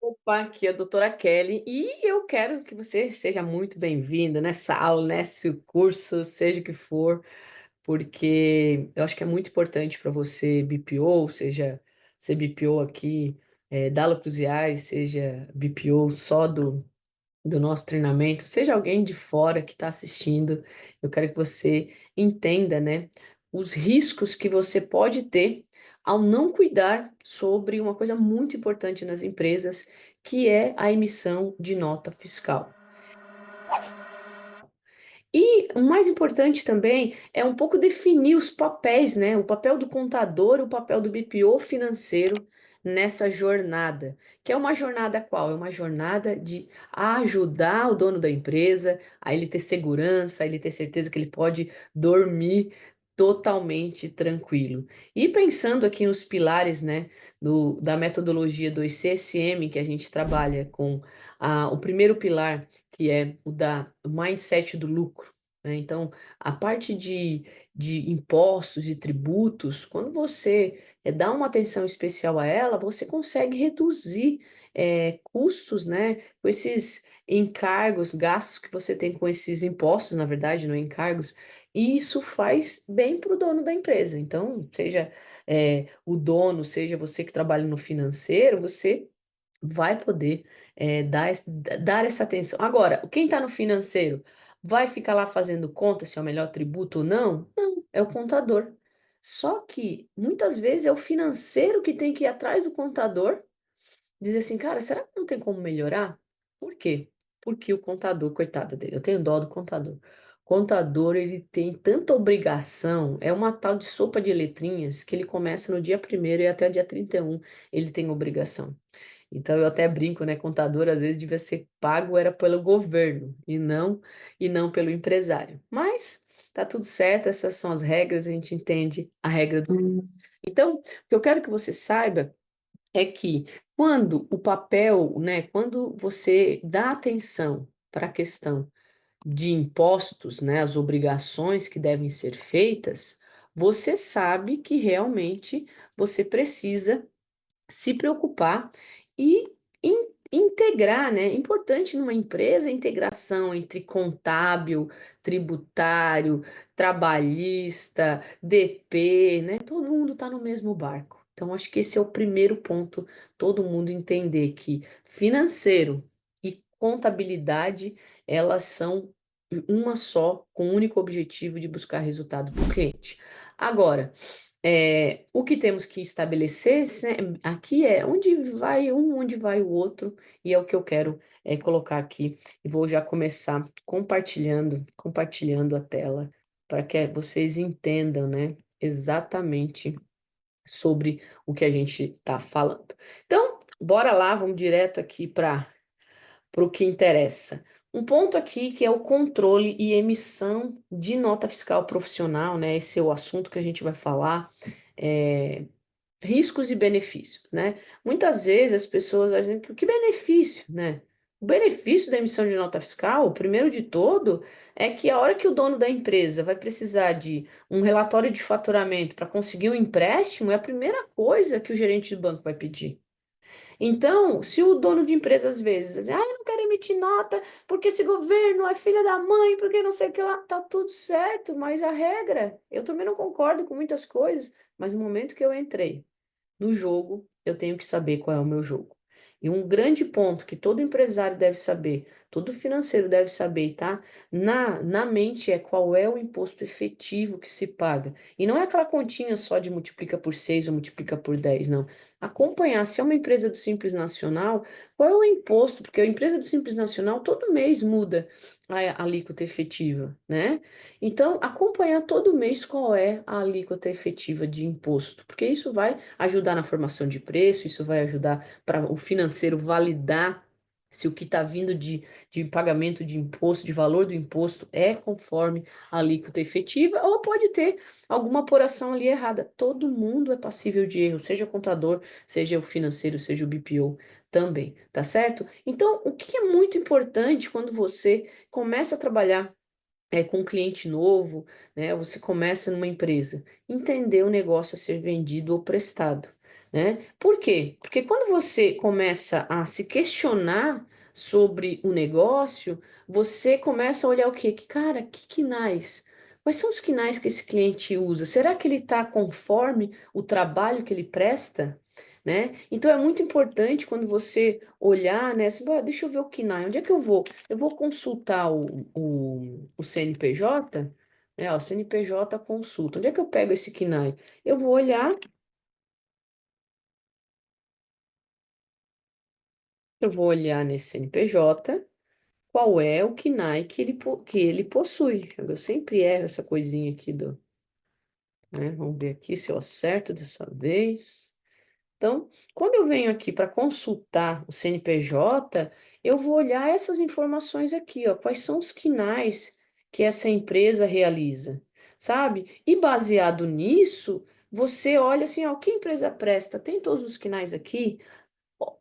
Opa, aqui é a doutora Kelly e eu quero que você seja muito bem-vinda nessa aula, nesse curso, seja o que for, porque eu acho que é muito importante para você BPO, seja ser BPO aqui da Cruziais, seja BPO só do nosso treinamento, seja alguém de fora que está assistindo, eu quero que você entenda, né, os riscos que você pode ter ao não cuidar sobre uma coisa muito importante nas empresas, que é a emissão de nota fiscal. E o mais importante também é um pouco definir os papéis, né? O papel do contador, o papel do BPO financeiro nessa jornada. Que é uma jornada qual? É uma jornada de ajudar o dono da empresa a ele ter segurança, a ele ter certeza que ele pode dormir totalmente tranquilo. E pensando aqui nos pilares, né, da metodologia do ICSM, que a gente trabalha com o primeiro pilar que é o mindset do lucro, né? Então, a parte de impostos e tributos, quando você dá uma atenção especial a ela, você consegue reduzir custos, né, com esses encargos, gastos que você tem com esses impostos, na verdade, não é encargos, e isso faz bem para o dono da empresa. Então, seja o dono, seja você que trabalha no financeiro, você vai poder dar essa atenção. Agora, quem está no financeiro vai ficar lá fazendo conta se é o melhor tributo ou não? Não, é o contador. Só que muitas vezes é o financeiro que tem que ir atrás do contador, dizer assim, cara, será que não tem como melhorar? Por quê? Porque o contador, coitado dele, eu tenho dó do contador. Contador, ele tem tanta obrigação, é uma tal de sopa de letrinhas que ele começa no dia primeiro e até o dia 31 ele tem obrigação. Então eu até brinco, né? Contador às vezes devia ser pago era pelo governo e não pelo empresário. Mas tá tudo certo, essas são as regras, a gente entende a regra do jogo. Então, o que eu quero que você saiba é que quando o papel, né, quando você dá atenção para a questão de impostos, né, as obrigações que devem ser feitas, você sabe que realmente você precisa se preocupar e integrar, né? É importante numa empresa a integração entre contábil, tributário, trabalhista, DP, né? Todo mundo está no mesmo barco. Então, acho que esse é o primeiro ponto, todo mundo entender que financeiro e contabilidade, elas são uma só, com o único objetivo de buscar resultado para o cliente. Agora, o que temos que estabelecer aqui é onde vai um, onde vai o outro, e é o que eu quero colocar aqui. E vou já começar compartilhando a tela, para que vocês entendam, né, exatamente sobre o que a gente está falando. Então, bora lá, vamos direto aqui para o que interessa. Um ponto aqui que é o controle e emissão de nota fiscal profissional, né? Esse é o assunto que a gente vai falar. É, riscos e benefícios, né? Muitas vezes as pessoas dizem que benefício, né? O benefício da emissão de nota fiscal, o primeiro de todo, é que a hora que o dono da empresa vai precisar de um relatório de faturamento para conseguir um empréstimo, é a primeira coisa que o gerente de banco vai pedir. Então, se o dono de empresa às vezes diz, eu não quero emitir nota porque esse governo é filha da mãe, porque não sei o que lá, tá tudo certo, mas a regra, eu também não concordo com muitas coisas, mas no momento que eu entrei no jogo, eu tenho que saber qual é o meu jogo. E um grande ponto que todo empresário deve saber, todo financeiro deve saber, tá? Na mente é qual é o imposto efetivo que se paga. E não é aquela continha só de multiplica por 6 ou multiplica por 10 não. Acompanhar, se é uma empresa do Simples Nacional, qual é o imposto? Porque a empresa do Simples Nacional todo mês muda a alíquota efetiva, né? Então, acompanhar todo mês qual é a alíquota efetiva de imposto, porque isso vai ajudar na formação de preço, isso vai ajudar para o financeiro validar se o que está vindo de pagamento de imposto, de valor do imposto, é conforme a alíquota efetiva, ou pode ter alguma apuração ali errada. Todo mundo é passível de erro, seja o contador, seja o financeiro, seja o BPO também, tá certo? Então, o que é muito importante quando você começa a trabalhar com um cliente novo, né? Você começa numa empresa, entender o negócio a ser vendido ou prestado, né? Por quê? Porque quando você começa a se questionar sobre o negócio, você começa a olhar o quê? Cara, que quinais? Quais são os quinais que esse cliente usa? Será que ele está conforme o trabalho que ele presta? Né? Então é muito importante quando você olhar, né? Assim, "Ah, deixa eu ver o KNAI, onde é que eu vou? Eu vou consultar o CNPJ, né? Ó, CNPJ consulta. Onde é que eu pego esse KNAI? Eu vou olhar, eu vou olhar nesse CNPJ qual é o KNAI que ele possui. Eu sempre erro essa coisinha aqui né? Vamos ver aqui se eu acerto dessa vez. Então, quando eu venho aqui para consultar o CNPJ, eu vou olhar essas informações aqui, ó, quais são os quinais que essa empresa realiza, sabe? E baseado nisso, você olha assim, ó, o que a empresa presta? Tem todos os quinais aqui?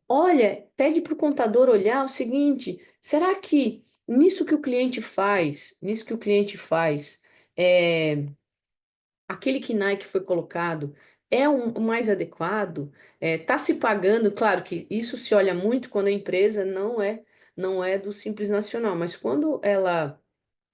Olha, pede para o contador olhar o seguinte: será que nisso que o cliente faz, é, aquele KNAI que foi colocado é o mais adequado? Está se pagando? Claro que isso se olha muito quando a empresa não é do Simples Nacional, mas quando ela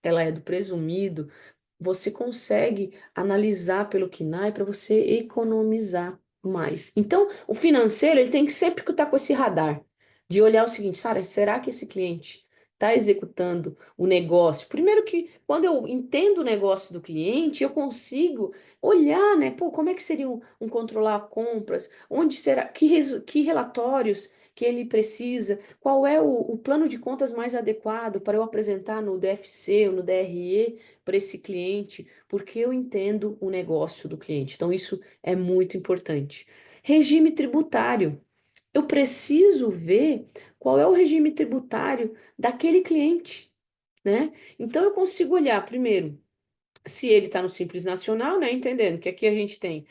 é do presumido, você consegue analisar pelo KNAI para você economizar mais. Então, o financeiro ele tem que sempre estar com esse radar de olhar o seguinte, Sara, será que esse cliente está executando o negócio? Primeiro que quando eu entendo o negócio do cliente, eu consigo olhar, né? Pô, como é que seria um controlar compras? Onde será? Que relatórios que ele precisa? Qual é o plano de contas mais adequado para eu apresentar no DFC ou no DRE? Para esse cliente, porque eu entendo o negócio do cliente. Então, isso é muito importante. Regime tributário. Eu preciso ver qual é o regime tributário daquele cliente, né? Então, eu consigo olhar primeiro se ele está no Simples Nacional, né? Entendendo que aqui a gente tem.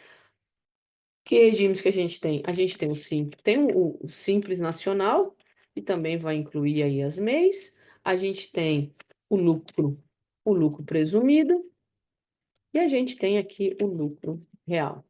Que regimes que a gente tem? A gente tem o Simples Nacional, que também vai incluir aí as MEIs. A gente tem o lucro, o lucro presumido. E a gente tem aqui o lucro real,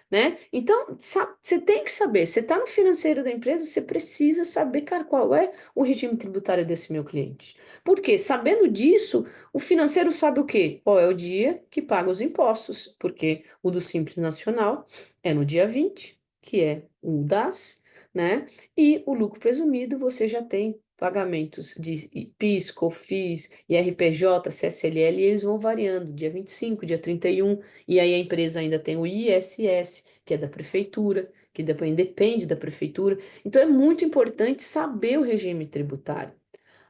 né? Então, você tem que saber, você está no financeiro da empresa, você precisa saber, cara, qual é o regime tributário desse meu cliente. Porque, sabendo disso, o financeiro sabe o quê? Qual é o dia que paga os impostos, porque o do Simples Nacional é no dia 20, que é o DAS, né? E o lucro presumido, você já tem pagamentos de PIS, COFINS, IRPJ, CSLL, e eles vão variando, dia 25, dia 31, e aí a empresa ainda tem o ISS, que é da prefeitura, que depende da prefeitura. Então é muito importante saber o regime tributário.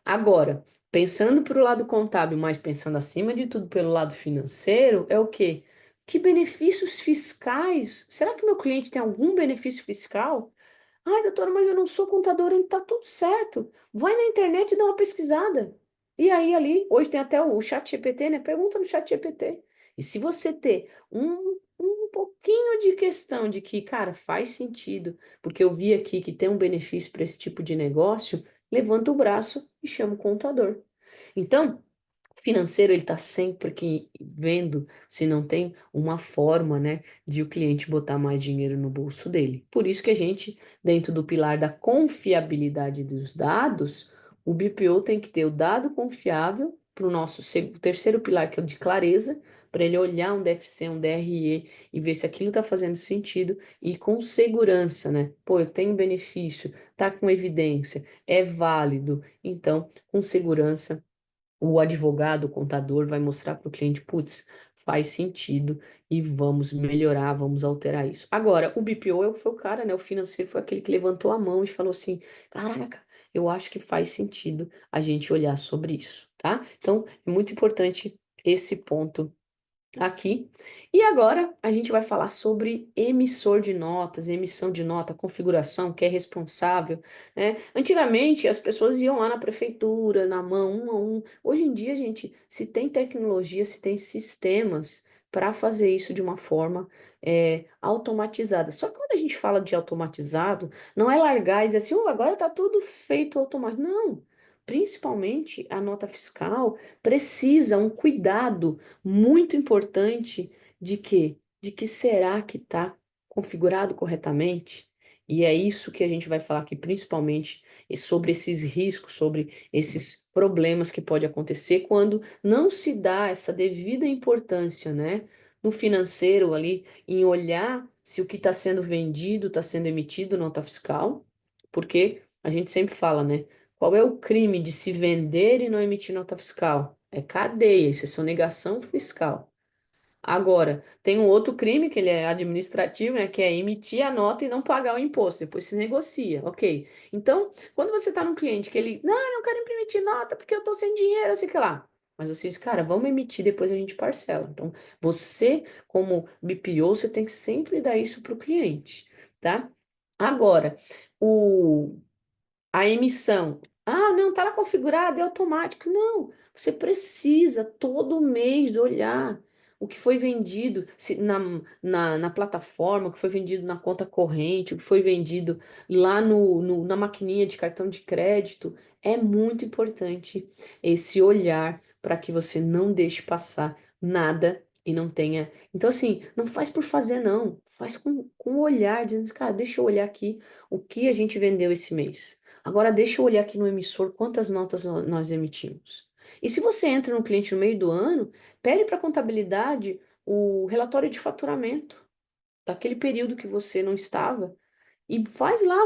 Agora, pensando para o lado contábil, mas pensando acima de tudo pelo lado financeiro, é o quê? Que benefícios fiscais? Será que meu cliente tem algum benefício fiscal? Ai, doutora, mas eu não sou contadora, e tá tudo certo. Vai na internet e dá uma pesquisada. E aí, ali, hoje tem até o chat GPT, né? Pergunta no chat GPT. E se você ter um pouquinho de questão de que, cara, faz sentido, porque eu vi aqui que tem um benefício para esse tipo de negócio, levanta o braço e chama o contador. Então, o financeiro ele está sempre que vendo se não tem uma forma, né, de o cliente botar mais dinheiro no bolso dele. Por isso que a gente, dentro do pilar da confiabilidade dos dados, o BPO tem que ter o dado confiável para o nosso terceiro pilar, que é o de clareza, para ele olhar um DFC, um DRE e ver se aquilo está fazendo sentido e com segurança, né? Pô, eu tenho benefício, tá com evidência, é válido, então, com segurança o advogado, o contador vai mostrar para o cliente, putz, faz sentido e vamos melhorar, vamos alterar isso. Agora, o BPO foi o cara, né? O financeiro foi aquele que levantou a mão e falou assim: caraca, eu acho que faz sentido a gente olhar sobre isso, tá? Então, é muito importante esse ponto aqui. E agora a gente vai falar sobre emissor de notas, emissão de nota, configuração, que é responsável, né? Antigamente as pessoas iam lá na prefeitura, na mão, um a um. Hoje em dia, gente, se tem tecnologia, se tem sistemas para fazer isso de uma forma automatizada. Só que quando a gente fala de automatizado, não é largar e dizer assim, oh, agora está tudo feito automático. Não. Principalmente a nota fiscal precisa um cuidado muito importante de quê? De que será que está configurado corretamente, e é isso que a gente vai falar aqui principalmente sobre esses riscos, sobre esses problemas que pode acontecer quando não se dá essa devida importância, né, no financeiro ali, em olhar se o que está sendo vendido está sendo emitido nota fiscal, porque a gente sempre fala, né? Qual é o crime de se vender e não emitir nota fiscal? É cadeia, isso é sonegação fiscal. Agora, tem um outro crime, que ele é administrativo, né, que é emitir a nota e não pagar o imposto. Depois se negocia, ok. Então, quando você está num cliente que ele, não, eu não quero emitir nota porque eu estou sem dinheiro, assim que lá. Mas você diz, cara, vamos emitir, depois a gente parcela. Então, você, como BPO, você tem que sempre dar isso para o cliente, tá? Agora, o a emissão. Ah, não, tá lá configurado, é automático. Não, você precisa todo mês olhar o que foi vendido na plataforma, o que foi vendido na conta corrente, o que foi vendido lá na maquininha de cartão de crédito. É muito importante esse olhar para que você não deixe passar nada e não tenha. Então, assim, não faz por fazer, não. Faz com olhar, dizendo, cara, deixa eu olhar aqui o que a gente vendeu esse mês. Agora, deixa eu olhar aqui no emissor quantas notas nós emitimos. E se você entra no cliente no meio do ano, pede para a contabilidade o relatório de faturamento daquele período que você não estava e faz lá,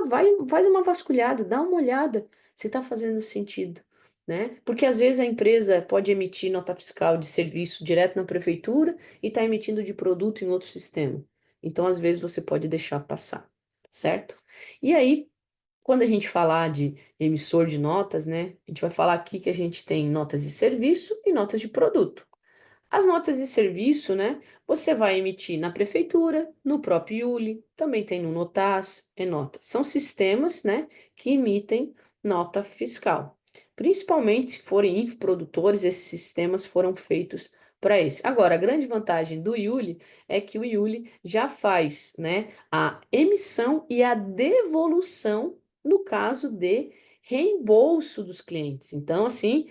faz uma vasculhada, dá uma olhada se está fazendo sentido, né? Porque às vezes a empresa pode emitir nota fiscal de serviço direto na prefeitura e está emitindo de produto em outro sistema. Então, às vezes, você pode deixar passar, certo? E aí, quando a gente falar de emissor de notas, né, a gente vai falar aqui que a gente tem notas de serviço e notas de produto. As notas de serviço, né, você vai emitir na prefeitura, no próprio Iuli, também tem no Notas, Enotas. São sistemas, né, que emitem nota fiscal. Principalmente se forem infoprodutores, esses sistemas foram feitos para esse. Agora, a grande vantagem do Iuli é que o Iuli já faz, né, a emissão e a devolução no caso de reembolso dos clientes. Então, assim,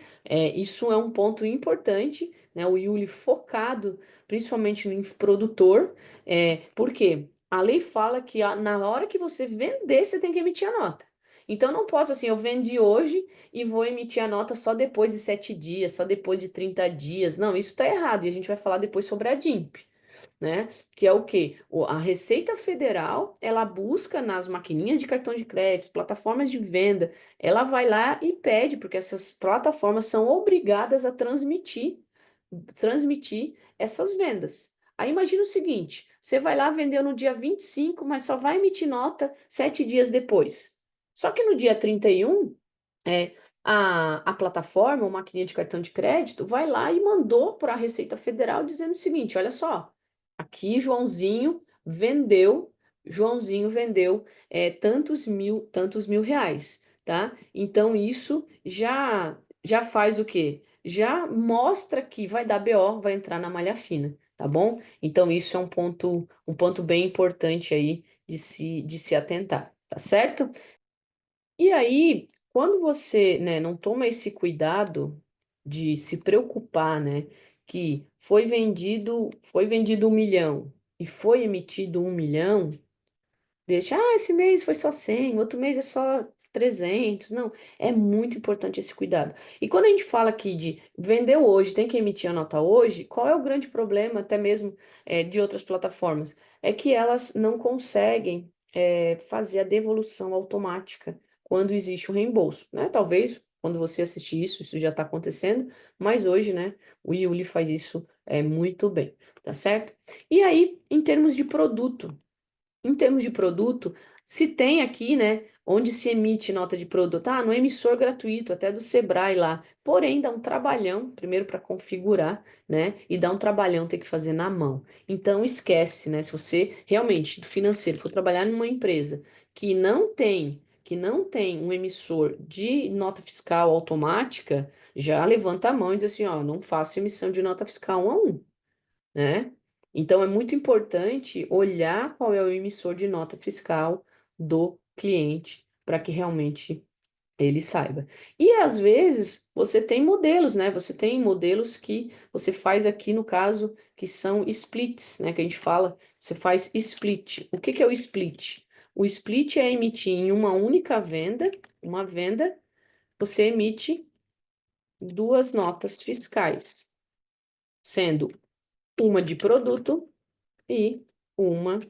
isso é um ponto importante, né? O Yuli focado principalmente no infoprodutor, por quê? A lei fala que na hora que você vender, você tem que emitir a nota. Então, não posso assim, eu vendi hoje e vou emitir a nota só depois de 7 dias, só depois de 30 dias. Não, isso está errado e a gente vai falar depois sobre a DIMP, né? Que é o quê? A Receita Federal, ela busca nas maquininhas de cartão de crédito, plataformas de venda, ela vai lá e pede, porque essas plataformas são obrigadas a transmitir essas vendas. Aí imagina o seguinte, você vai lá, vendeu no dia 25, mas só vai emitir nota 7 dias depois. Só que no dia 31, é, a plataforma, ou maquininha de cartão de crédito, vai lá e mandou para a Receita Federal dizendo o seguinte: olha só, aqui Joãozinho vendeu tantos mil reais, tá? Então isso já faz o quê? Já mostra que vai dar BO, vai entrar na malha fina, tá bom? Então isso é um ponto bem importante aí de se atentar, tá certo? E aí, quando você, né, não toma esse cuidado de se preocupar, né, que foi vendido 1 milhão e foi emitido 1 milhão, deixa, esse mês foi só 100, outro mês é só 300. Não, é muito importante esse cuidado. E quando a gente fala aqui de vendeu hoje, tem que emitir a nota hoje, qual é o grande problema, até mesmo de outras plataformas? É que elas não conseguem fazer a devolução automática quando existe o reembolso, né? Talvez quando você assistir isso já está acontecendo, mas hoje, né, o Yuli faz isso muito bem, tá certo? E aí, em termos de produto, se tem aqui, né, onde se emite nota de produto, no emissor gratuito, até do Sebrae lá. Porém, dá um trabalhão, primeiro para configurar, né, e dá um trabalhão ter que fazer na mão. Então, esquece, né, se você realmente, do financeiro, for trabalhar numa empresa que não tem um emissor de nota fiscal automática, já levanta a mão e diz assim, ó, não faço emissão de nota fiscal 1 a 1, né? Então é muito importante olhar qual é o emissor de nota fiscal do cliente para que realmente ele saiba. E às vezes você tem modelos, né? Você tem modelos que você faz aqui no caso que são splits, né? Que a gente fala, você faz split. O que que é o split? O split é emitir em uma única venda, uma venda, você emite duas notas fiscais, sendo uma de produto e uma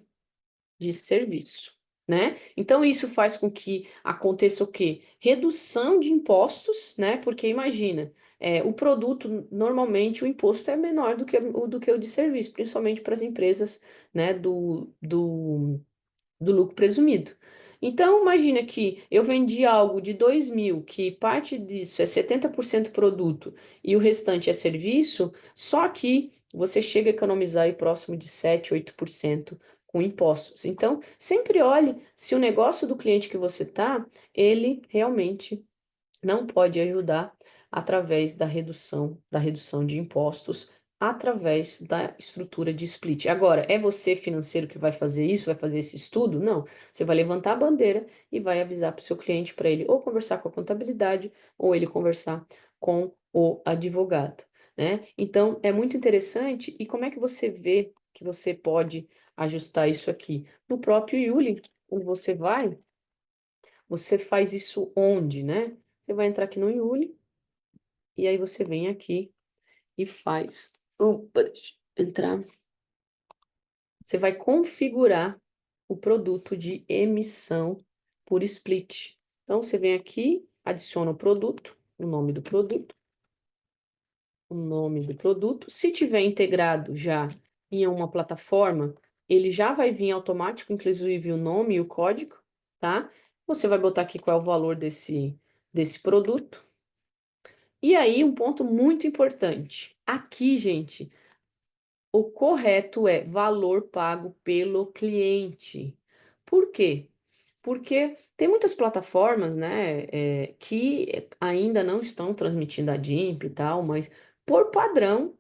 de serviço, né? Então, isso faz com que aconteça o quê? Redução de impostos, né? Porque imagina, o produto, normalmente, o imposto é menor do que o de serviço, principalmente para as empresas, né, do lucro presumido. Então, imagina que eu vendi algo de 2.000, que parte disso é 70% produto e o restante é serviço, só que você chega a economizar aí próximo de 7, 8% com impostos. Então, sempre olhe se o negócio do cliente que você está, ele realmente não pode ajudar através da redução de impostos, através da estrutura de split. Agora, é você financeiro que vai fazer isso, vai fazer esse estudo? Não. Você vai levantar a bandeira e vai avisar para o seu cliente para ele ou conversar com a contabilidade ou ele conversar com o advogado, né? Então, é muito interessante. E como é que você vê que você pode ajustar isso aqui? No próprio Yuli, quando você faz isso onde, né? Você vai entrar aqui no Yuli e aí você vem aqui e faz. Opa, deixa eu entrar. Você vai configurar o produto de emissão por split. Então você vem aqui, adiciona o nome do produto. Se tiver integrado já em uma plataforma, ele já vai vir automático, inclusive o nome e o código, tá? Você vai botar aqui qual é o valor desse produto. E aí, um ponto muito importante. Aqui, gente, o correto é valor pago pelo cliente. Por quê? Porque tem muitas plataformas, né, que ainda não estão transmitindo a DIMP e tal, mas por padrão,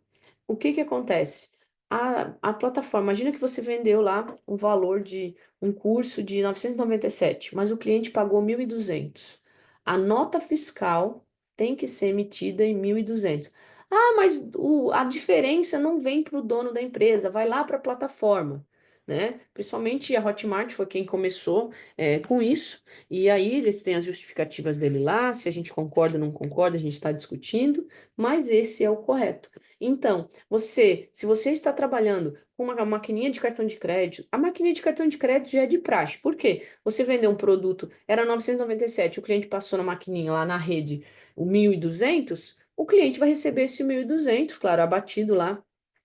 o que que acontece? A plataforma, imagina que você vendeu lá um valor de um curso de 997, mas o cliente pagou 1.200. A nota fiscal tem que ser emitida em 1.200. Ah, mas a diferença não vem para o dono da empresa, vai lá para a plataforma, né? Principalmente a Hotmart foi quem começou com isso, e aí eles têm as justificativas dele lá, se a gente concorda ou não concorda, a gente está discutindo, mas esse é o correto. Então, se você está trabalhando com uma maquininha de cartão de crédito, a maquininha de cartão de crédito já é de praxe. Por quê? Você vendeu um produto, era 997, o cliente passou na maquininha lá na rede, o 1.200, o cliente vai receber esse 1.200, claro, abatido lá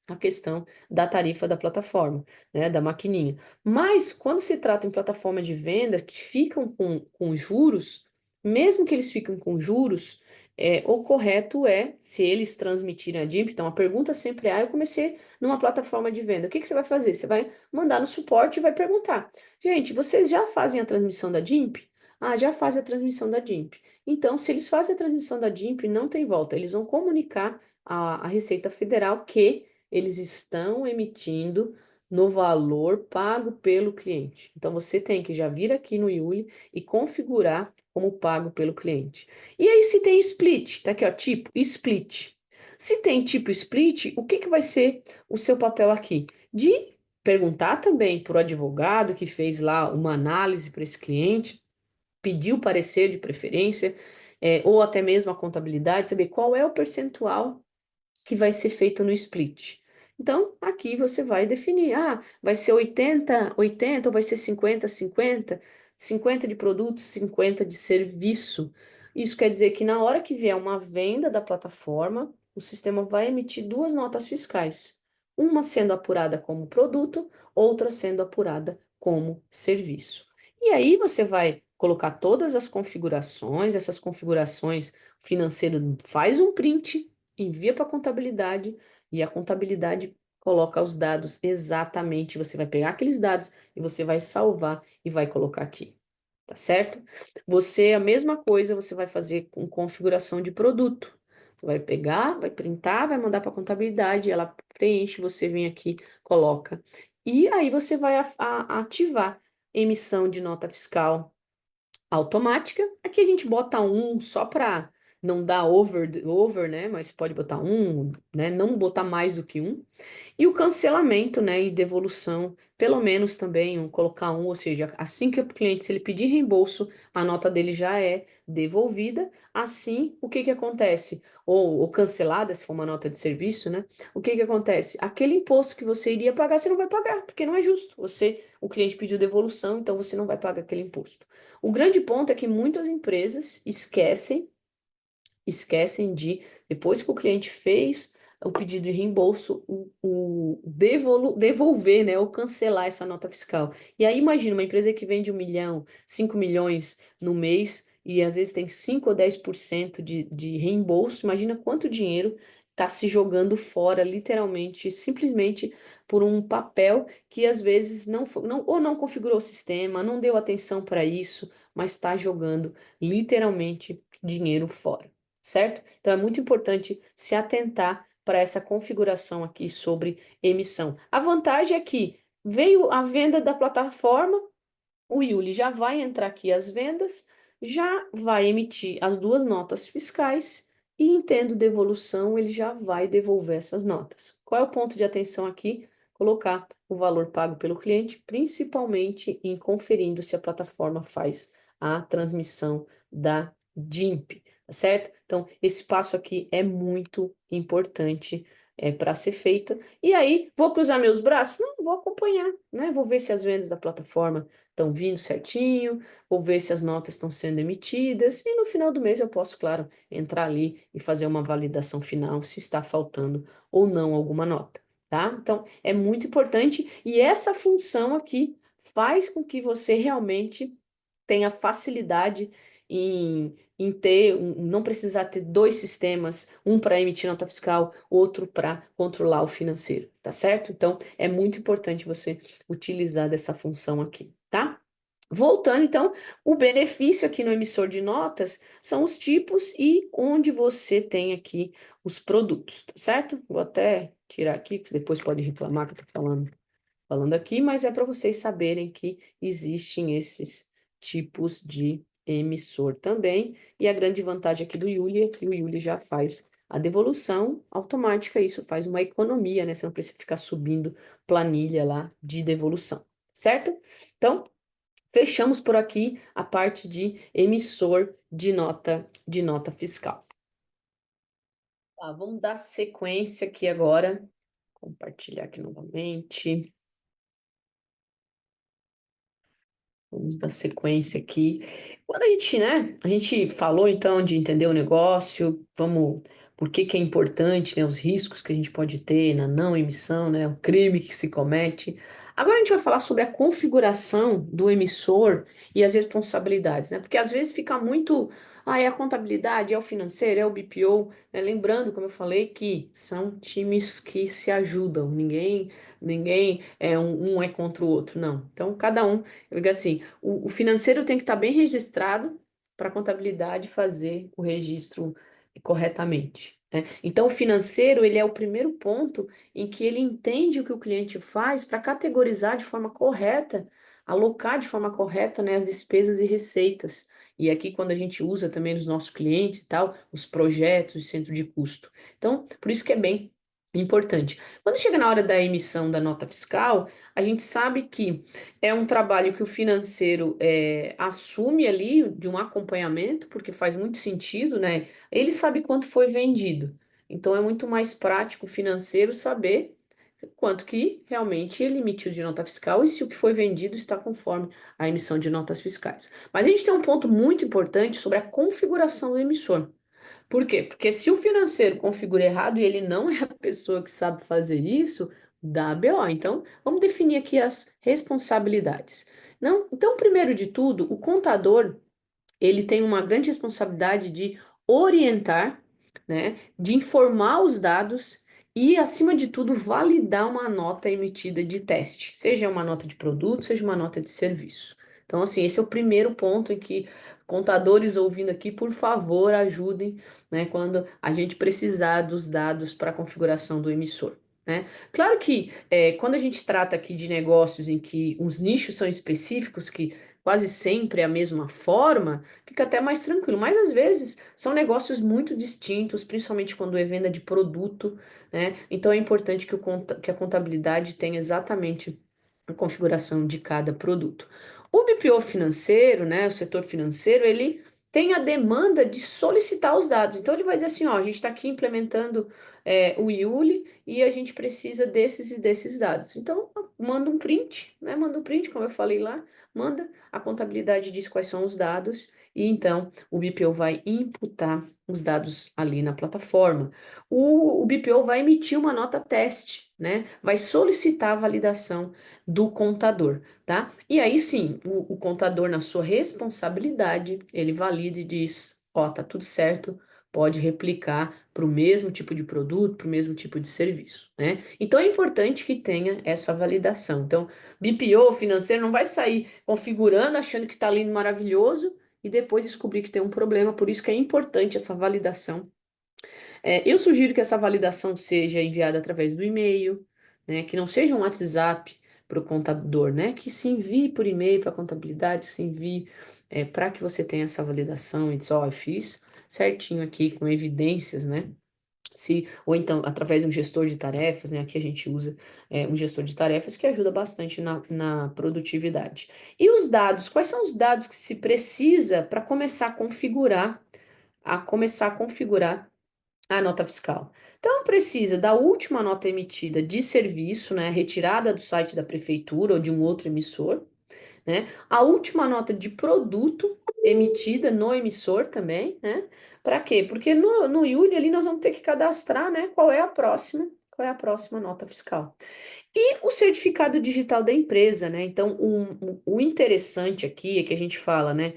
a questão da tarifa da plataforma, né, da maquininha. Mas quando se trata em plataformas de venda que ficam com juros, mesmo que eles fiquem com juros, o correto é, se eles transmitirem a DIMP, então a pergunta sempre é, eu comecei numa plataforma de venda, o que que você vai fazer? Você vai mandar no suporte e vai perguntar, gente, vocês já fazem a transmissão da DIMP? Ah, já fazem a transmissão da DIMP. Então, se eles fazem a transmissão da DIMP, não tem volta, eles vão comunicar à Receita Federal que eles estão emitindo no valor pago pelo cliente. Então, você tem que já vir aqui no Yuli e configurar como pago pelo cliente. E aí, se tem split, tá aqui, ó, tipo split. Se tem tipo split, o que que vai ser o seu papel aqui? De perguntar também para o advogado que fez lá uma análise para esse cliente, pedir o parecer de preferência, ou até mesmo a contabilidade, saber qual é o percentual que vai ser feito no split. Então, aqui você vai definir, vai ser 80 ou vai ser 50 50 de produto, 50 de serviço. Isso quer dizer que na hora que vier uma venda da plataforma, o sistema vai emitir duas notas fiscais, uma sendo apurada como produto, outra sendo apurada como serviço. E aí você vai colocar todas as configurações, essas configurações, o financeiro faz um print, envia para a contabilidade e a contabilidade coloca os dados exatamente. Você vai pegar aqueles dados e você vai salvar e vai colocar aqui, tá certo? Você, a mesma coisa, você vai fazer com configuração de produto. Você vai pegar, vai printar, vai mandar para a contabilidade, ela preenche, você vem aqui, coloca. E aí você vai ativar emissão de nota fiscal automática. Aqui a gente bota um só para não dar over, né? Mas pode botar um, né? Não botar mais do que um. E o cancelamento, né, e devolução, pelo menos também colocar um, ou seja, assim que o cliente, se ele pedir reembolso, a nota dele já é devolvida. Assim, o que que acontece? Ou cancelada, se for uma nota de serviço, né? O que que acontece? Aquele imposto que você iria pagar, você não vai pagar, porque não é justo. O cliente pediu devolução, então você não vai pagar aquele imposto. O grande ponto é que muitas empresas esquecem de, depois que o cliente fez o pedido de reembolso, devolver, né, ou cancelar essa nota fiscal. E aí, imagina, uma empresa que vende 1 milhão, 5 milhões no mês, e às vezes tem 5 ou 10% de reembolso, imagina quanto dinheiro está se jogando fora, literalmente, simplesmente por um papel que às vezes ou não configurou o sistema, não deu atenção para isso, mas está jogando literalmente dinheiro fora, certo? Então é muito importante se atentar para essa configuração aqui sobre emissão. A vantagem é que veio a venda da plataforma, o Yuli já vai entrar aqui as vendas, já vai emitir as duas notas fiscais e, em tendo devolução, ele já vai devolver essas notas. Qual é o ponto de atenção aqui? Colocar o valor pago pelo cliente, principalmente em conferindo se a plataforma faz a transmissão da DIMP, tá certo? Então, esse passo aqui é muito importante para ser feito. E aí, vou cruzar meus braços? Não, vou acompanhar, né? Vou ver se as vendas da plataforma estão vindo certinho, vou ver se as notas estão sendo emitidas, e no final do mês eu posso, claro, entrar ali e fazer uma validação final se está faltando ou não alguma nota, tá? Então, é muito importante, e essa função aqui faz com que você realmente tenha facilidade em ter, não precisar ter dois sistemas, um para emitir nota fiscal, outro para controlar o financeiro, tá certo? Então, é muito importante você utilizar dessa função aqui, tá? Voltando, então, o benefício aqui no emissor de notas são os tipos e onde você tem aqui os produtos, tá certo? Vou até tirar aqui, que você depois pode reclamar que eu tô falando aqui, mas é para vocês saberem que existem esses tipos de emissor também. E a grande vantagem aqui do Yuli é que o Yuli já faz a devolução automática, isso faz uma economia, né? Você não precisa ficar subindo planilha lá de devolução, certo? Então, fechamos por aqui a parte de emissor de nota fiscal. Tá, vamos dar sequência aqui agora. Compartilhar aqui novamente. Vamos dar sequência aqui. Quando a gente, né, a gente falou então de entender o negócio, vamos, por que que é importante, né, os riscos que a gente pode ter na não emissão, né, o crime que se comete. Agora a gente vai falar sobre a configuração do emissor e as responsabilidades, né? Porque às vezes fica muito, é a contabilidade, é o financeiro, é o BPO, né? Lembrando, como eu falei, que são times que se ajudam, ninguém é um é contra o outro, não. Então cada um, eu digo assim, o financeiro tem que estar bem registrado para a contabilidade fazer o registro corretamente, né? Então, o financeiro, ele é o primeiro ponto em que ele entende o que o cliente faz para categorizar de forma correta, alocar de forma correta, né, as despesas e receitas. E aqui, quando a gente usa também nos nossos clientes e tal, os projetos de centro de custo. Então, por isso que é bem importante. Quando chega na hora da emissão da nota fiscal, a gente sabe que é um trabalho que o financeiro assume ali de um acompanhamento, porque faz muito sentido, né? Ele sabe quanto foi vendido. Então é muito mais prático o financeiro saber quanto que realmente ele emitiu de nota fiscal e se o que foi vendido está conforme a emissão de notas fiscais. Mas a gente tem um ponto muito importante sobre a configuração do emissor. Por quê? Porque se o financeiro configura errado e ele não é a pessoa que sabe fazer isso, dá BO. Então, vamos definir aqui as responsabilidades. Não? Então, primeiro de tudo, o contador, ele tem uma grande responsabilidade de orientar, né, de informar os dados e, acima de tudo, validar uma nota emitida de teste, seja uma nota de produto, seja uma nota de serviço. Então, assim, esse é o primeiro ponto em que contadores ouvindo aqui, por favor, ajudem, né, quando a gente precisar dos dados para a configuração do emissor. Né? Claro que quando a gente trata aqui de negócios em que os nichos são específicos, que quase sempre a mesma forma, fica até mais tranquilo. Mas às vezes são negócios muito distintos, principalmente quando é venda de produto, né? Então é importante que a contabilidade tenha exatamente a configuração de cada produto. O BPO financeiro, né, o setor financeiro, ele tem a demanda de solicitar os dados. Então ele vai dizer assim, ó, a gente está aqui implementando o Yuli e a gente precisa desses e desses dados. Então manda um print, né? Manda um print, como eu falei lá, manda, a contabilidade diz quais são os dados e então o BPO vai imputar os dados ali na plataforma. O BPO vai emitir uma nota teste, né? Vai solicitar a validação do contador, tá? E aí sim, o contador, na sua responsabilidade, ele valida e diz: ó, tá tudo certo, pode replicar para o mesmo tipo de produto, para o mesmo tipo de serviço, né? Então é importante que tenha essa validação. Então, BPO financeiro não vai sair configurando, achando que está lindo, maravilhoso, e depois descobrir que tem um problema. Por isso que é importante essa validação. Eu sugiro que essa validação seja enviada através do e-mail, né? Que não seja um WhatsApp para o contador, né? Que se envie por e-mail para a contabilidade, se envie para que você tenha essa validação e diz, ó, eu fiz certinho aqui com evidências, né? Ou então através de um gestor de tarefas, né? Aqui a gente usa um gestor de tarefas que ajuda bastante na produtividade. E os dados, quais são os dados que se precisa para começar a configurar a nota fiscal? Então, precisa da última nota emitida de serviço, né, retirada do site da prefeitura ou de um outro emissor, né? A última nota de produto emitida no emissor também, né? Para quê? Porque no Yuli ali nós vamos ter que cadastrar, né, qual é a próxima nota fiscal. E o certificado digital da empresa, né? Então, o interessante aqui é que a gente fala, né?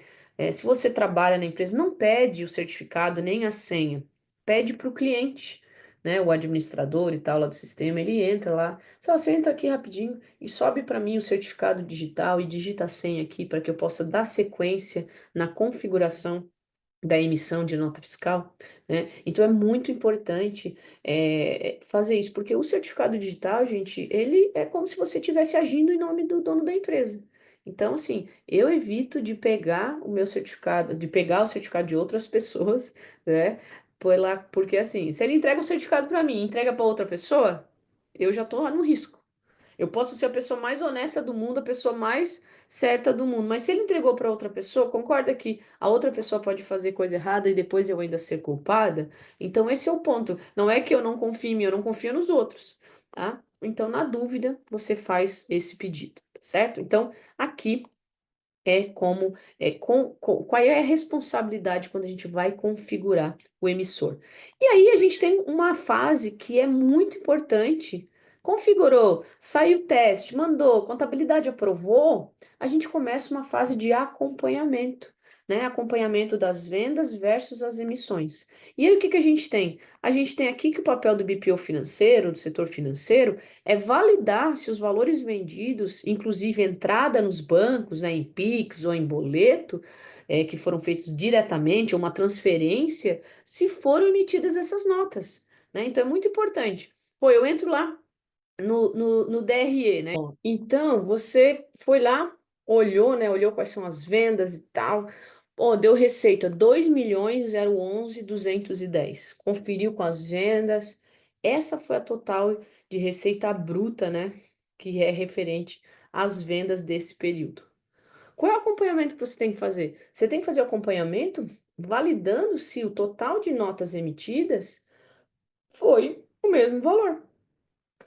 Se você trabalha na empresa, não pede o certificado nem a senha, pede para o cliente, né? O administrador e tal lá do sistema, ele entra lá, só você entra aqui rapidinho e sobe para mim o certificado digital e digita a senha aqui para que eu possa dar sequência na configuração da emissão de nota fiscal, né? Então é muito importante fazer isso, porque o certificado digital, gente, ele é como se você estivesse agindo em nome do dono da empresa. Então, assim, eu evito de pegar o meu certificado, de pegar o certificado de outras pessoas, né? Porque assim, se ele entrega o certificado para mim, e entrega para outra pessoa, eu já estou no risco. Eu posso ser a pessoa mais honesta do mundo, a pessoa mais certa do mundo, mas se ele entregou para outra pessoa, concorda que a outra pessoa pode fazer coisa errada e depois eu ainda ser culpada? Então esse é o ponto. Não é que eu não confio em mim, eu não confio nos outros, tá? Então, na dúvida, você faz esse pedido, tá certo? Então, aqui qual é a responsabilidade quando a gente vai configurar o emissor. E aí a gente tem uma fase que é muito importante. Configurou, saiu o teste, mandou, contabilidade aprovou, a gente começa uma fase de acompanhamento, né? Acompanhamento das vendas versus as emissões. E aí o que que a gente tem? A gente tem aqui que o papel do BPO financeiro, do setor financeiro, é validar se os valores vendidos, inclusive entrada nos bancos, né, em Pix ou em boleto, que foram feitos diretamente, ou uma transferência, se foram emitidas essas notas, né? Então é muito importante. Pô, eu entro lá no DRE, né? Então, você foi lá, olhou, né? Olhou quais são as vendas e tal. Ó, deu receita 2.011.210. Conferiu com as vendas. Essa foi a total de receita bruta, né? Que é referente às vendas desse período. Qual é o acompanhamento que você tem que fazer? Você tem que fazer o acompanhamento validando se o total de notas emitidas foi o mesmo valor,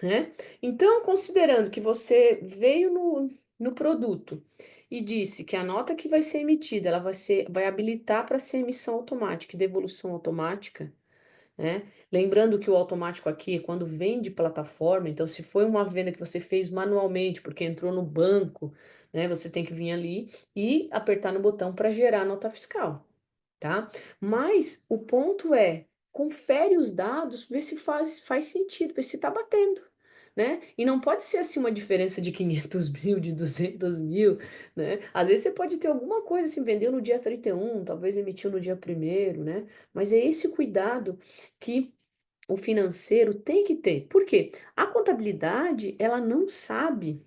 né? Então, considerando que você veio no produto e disse que a nota que vai ser emitida, ela vai habilitar para ser emissão automática e devolução automática, né? Lembrando que o automático aqui é quando vem de plataforma, então se foi uma venda que você fez manualmente, porque entrou no banco, né? Você tem que vir ali e apertar no botão para gerar a nota fiscal, tá? Mas o ponto é, confere os dados, vê se faz sentido, vê se está batendo, né? E não pode ser assim uma diferença de 500 mil, de 200 mil, né? Às vezes você pode ter alguma coisa assim, vendeu no dia 31, talvez emitiu no dia primeiro, né? Mas é esse cuidado que o financeiro tem que ter. Por quê? A contabilidade, ela não sabe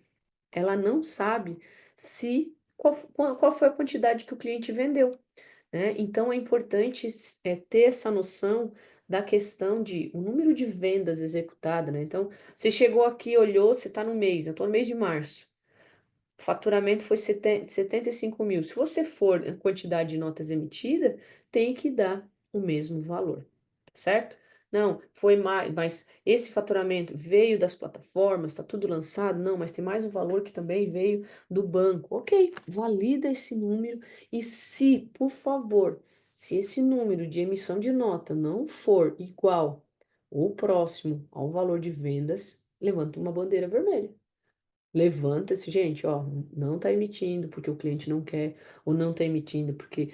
se qual foi a quantidade que o cliente vendeu, né? Então é importante ter essa noção da questão de o número de vendas executada, né? Então, você chegou aqui, olhou, você está no mês, eu estou no mês de março. O faturamento foi 75 mil. Se você for a quantidade de notas emitida, tem que dar o mesmo valor, certo? Não, foi mais, mas esse faturamento veio das plataformas, está tudo lançado? Não, mas tem mais um valor que também veio do banco. Ok, valida esse número e se, por favor, se esse número de emissão de nota não for igual ou próximo ao valor de vendas, levanta uma bandeira vermelha. Levanta-se, gente, ó, não está emitindo porque o cliente não quer, ou não está emitindo porque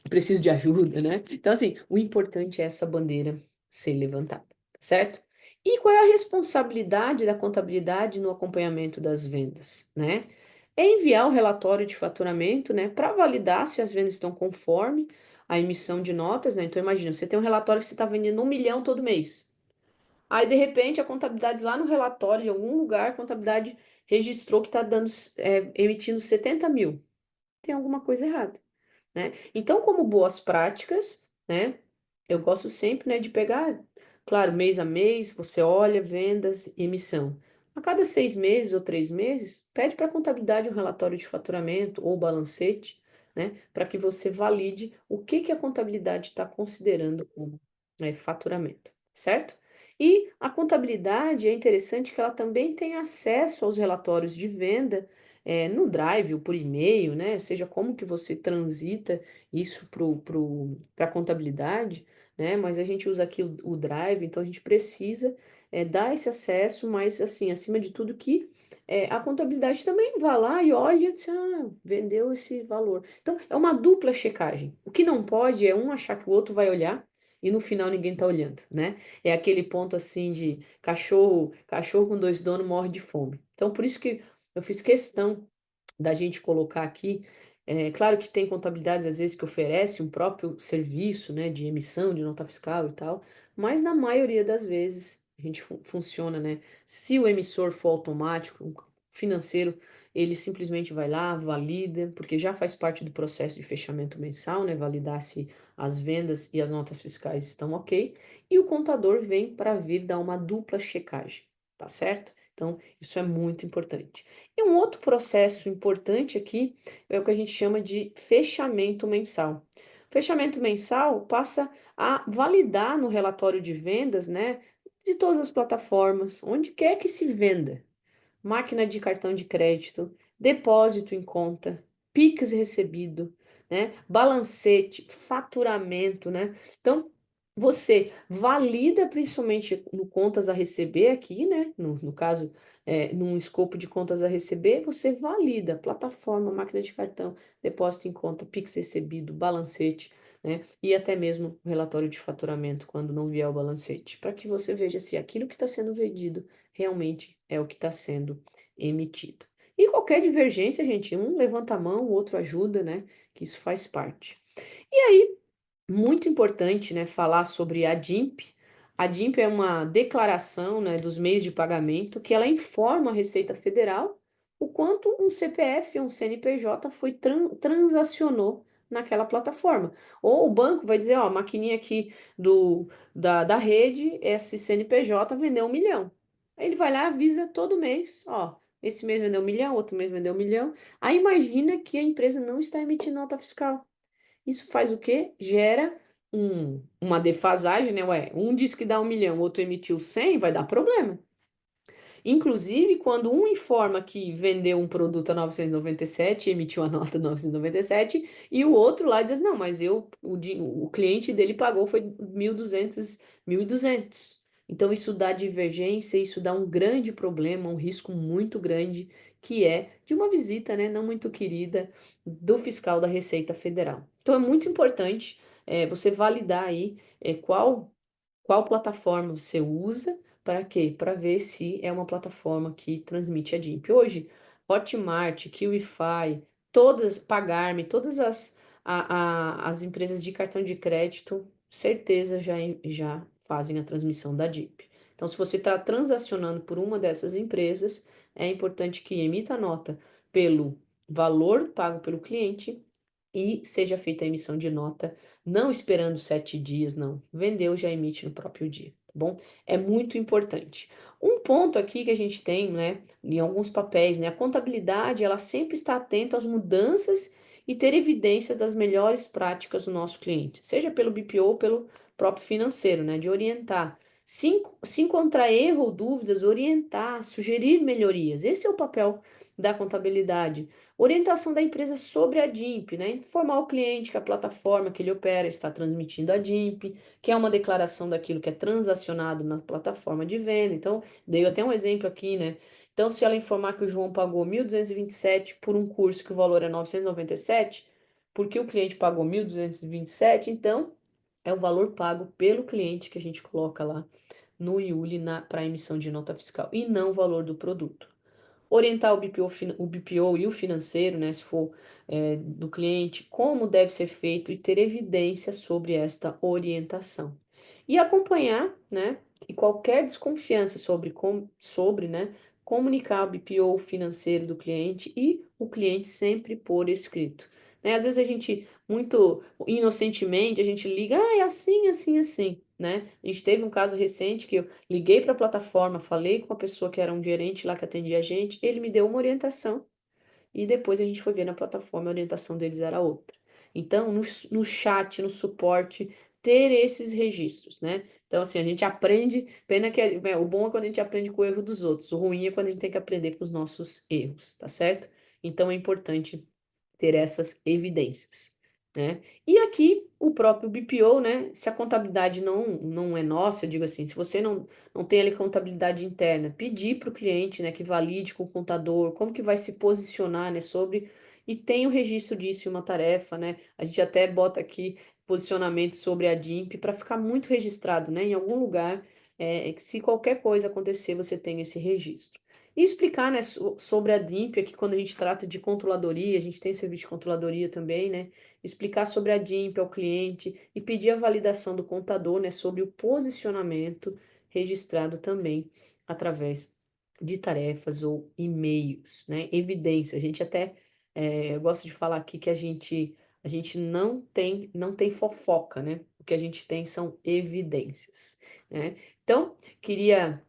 preciso de ajuda, né? Então, assim, o importante é essa bandeira ser levantada, certo? E qual é a responsabilidade da contabilidade no acompanhamento das vendas, né? É enviar o relatório de faturamento, né, para validar se as vendas estão conforme a emissão de notas, né? Então, imagina, você tem um relatório que você está vendendo 1 milhão todo mês. Aí, de repente, a contabilidade lá no relatório, em algum lugar, a contabilidade registrou que está dando, emitindo 70 mil. Tem alguma coisa errada, né? Então, como boas práticas, né? Eu gosto sempre, né, de pegar, claro, mês a mês, você olha vendas e emissão. A cada 6 meses ou 3 meses, pede para a contabilidade um relatório de faturamento ou balancete, né, para que você valide o que que a contabilidade está considerando como faturamento, certo? E a contabilidade é interessante que ela também tem acesso aos relatórios de venda no Drive ou por e-mail, né? Seja como que você transita isso para a contabilidade, né? Mas a gente usa aqui o Drive, então a gente precisa dar esse acesso, mas assim, acima de tudo que a contabilidade também vá lá e olha, diz, vendeu esse valor. Então, é uma dupla checagem. O que não pode é um achar que o outro vai olhar e no final ninguém está olhando, né? É aquele ponto assim de cachorro com dois donos morre de fome. Então, por isso que eu fiz questão da gente colocar aqui. É claro que tem contabilidades às vezes que oferece um próprio serviço, né, de emissão de nota fiscal e tal, mas na maioria das vezes a gente funciona, né? Se o emissor for automático, um financeiro, ele simplesmente vai lá, valida, porque já faz parte do processo de fechamento mensal, né? Validar se as vendas e as notas fiscais estão ok, e o contador vem para vir dar uma dupla checagem, tá certo? Então, isso é muito importante. E um outro processo importante aqui é o que a gente chama de fechamento mensal. Fechamento mensal passa a validar no relatório de vendas, né, de todas as plataformas, onde quer que se venda, máquina de cartão de crédito, depósito em conta, Pix recebido, né? Balancete, faturamento, né? Então, você valida principalmente no contas a receber aqui, né? No caso, num escopo de contas a receber, você valida plataforma, máquina de cartão, depósito em conta, Pix recebido, balancete, né? E até mesmo o relatório de faturamento quando não vier o balancete, para que você veja se aquilo que está sendo vendido realmente é o que está sendo emitido. E qualquer divergência, gente, um levanta a mão, o outro ajuda, né? Que isso faz parte. E aí, muito importante, né, falar sobre a DIMP. A DIMP é uma declaração, né, dos meios de pagamento que ela informa a Receita Federal o quanto um CPF ou um CNPJ foi transacionou naquela plataforma. Ou o banco vai dizer, ó, a maquininha aqui da rede, esse CNPJ vendeu 1 milhão. Aí ele vai lá, avisa todo mês, ó, esse mês vendeu 1 milhão, outro mês vendeu 1 milhão. Aí imagina que a empresa não está emitindo nota fiscal. Isso faz o quê? Gera uma defasagem, né? Ué, um diz que dá 1 milhão, outro emitiu 100, vai dar problema. Inclusive, quando um informa que vendeu um produto a 997 e emitiu a nota 997, e o outro lá diz, não, mas o cliente dele pagou foi 1.200, 1.200. Então, isso dá divergência, isso dá um grande problema, um risco muito grande, que é de uma visita, né, não muito querida do fiscal da Receita Federal. Então, é muito importante você validar aí qual plataforma você usa, para quê? Para ver se é uma plataforma que transmite a DIMP. Hoje, Hotmart, QIFI, todas, Pagar.me, todas as empresas de cartão de crédito, certeza já fazem a transmissão da DIP. Então, se você está transacionando por uma dessas empresas, é importante que emita a nota pelo valor pago pelo cliente e seja feita a emissão de nota, não esperando 7 dias, não. Vendeu, já emite no próprio dia, tá bom? É muito importante. Um ponto aqui que a gente tem, né, em alguns papéis, né, a contabilidade, ela sempre está atenta às mudanças e ter evidência das melhores práticas do nosso cliente, seja pelo BPO ou pelo próprio financeiro, né, de orientar. Se encontrar erro ou dúvidas, orientar, sugerir melhorias. Esse é o papel da contabilidade. Orientação da empresa sobre a DIMP, né? Informar o cliente que a plataforma que ele opera está transmitindo a DIMP, que é uma declaração daquilo que é transacionado na plataforma de venda. Então, dei até um exemplo aqui, né? Então, se ela informar que o João pagou 1.227 por um curso que o valor é 997, porque o cliente pagou 1.227, então é o valor pago pelo cliente que a gente coloca lá no iule para emissão de nota fiscal e não o valor do produto. Orientar o BPO e o financeiro, né, se for do cliente, como deve ser feito e ter evidência sobre esta orientação. E acompanhar, né, e qualquer desconfiança sobre, né, comunicar o BPO financeiro do cliente e o cliente sempre por escrito. Né? Às vezes a gente, muito inocentemente, a gente liga, é assim, assim, assim, né? A gente teve um caso recente que eu liguei para a plataforma, falei com a pessoa que era um gerente lá que atendia a gente, ele me deu uma orientação e depois a gente foi ver na plataforma, a orientação deles era outra. Então, no chat, no suporte, ter esses registros, né? Então, assim, a gente aprende, pena que o bom é quando a gente aprende com o erro dos outros, o ruim é quando a gente tem que aprender com os nossos erros, tá certo? Então, é importante ter essas evidências, né? E aqui o próprio BPO, né? Se a contabilidade não é nossa, eu digo assim, se você não tem ali contabilidade interna, pedir para o cliente, né, que valide com o contador, como que vai se posicionar, né, sobre e tem o registro disso em uma tarefa, né? A gente até bota aqui posicionamento sobre a DIMP para ficar muito registrado, né? Em algum lugar, que se qualquer coisa acontecer, você tem esse registro. E explicar, né, sobre a DIMP, aqui quando a gente trata de controladoria, a gente tem serviço de controladoria também, né? Explicar sobre a DIMP ao cliente e pedir a validação do contador, né, sobre o posicionamento registrado também através de tarefas ou e-mails, né? Evidência. A gente até, eu gosto de falar aqui que a gente não tem fofoca, né? O que a gente tem são evidências, né? Então, queria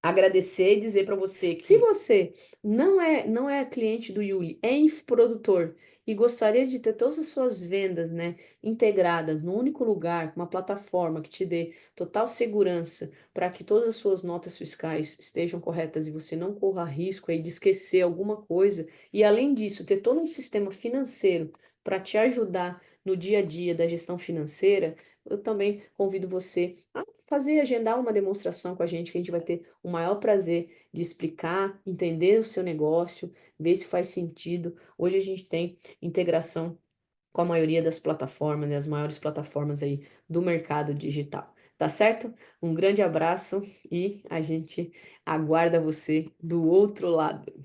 agradecer e dizer para você que se você não é cliente do Yuli, é infoprodutor e gostaria de ter todas as suas vendas, né, integradas num único lugar, uma plataforma que te dê total segurança para que todas as suas notas fiscais estejam corretas e você não corra risco aí de esquecer alguma coisa e além disso, ter todo um sistema financeiro para te ajudar no dia a dia da gestão financeira, eu também convido você a agendar uma demonstração com a gente, que a gente vai ter o maior prazer de explicar, entender o seu negócio, ver se faz sentido. Hoje a gente tem integração com a maioria das plataformas, né, as maiores plataformas aí do mercado digital. Tá certo? Um grande abraço e a gente aguarda você do outro lado.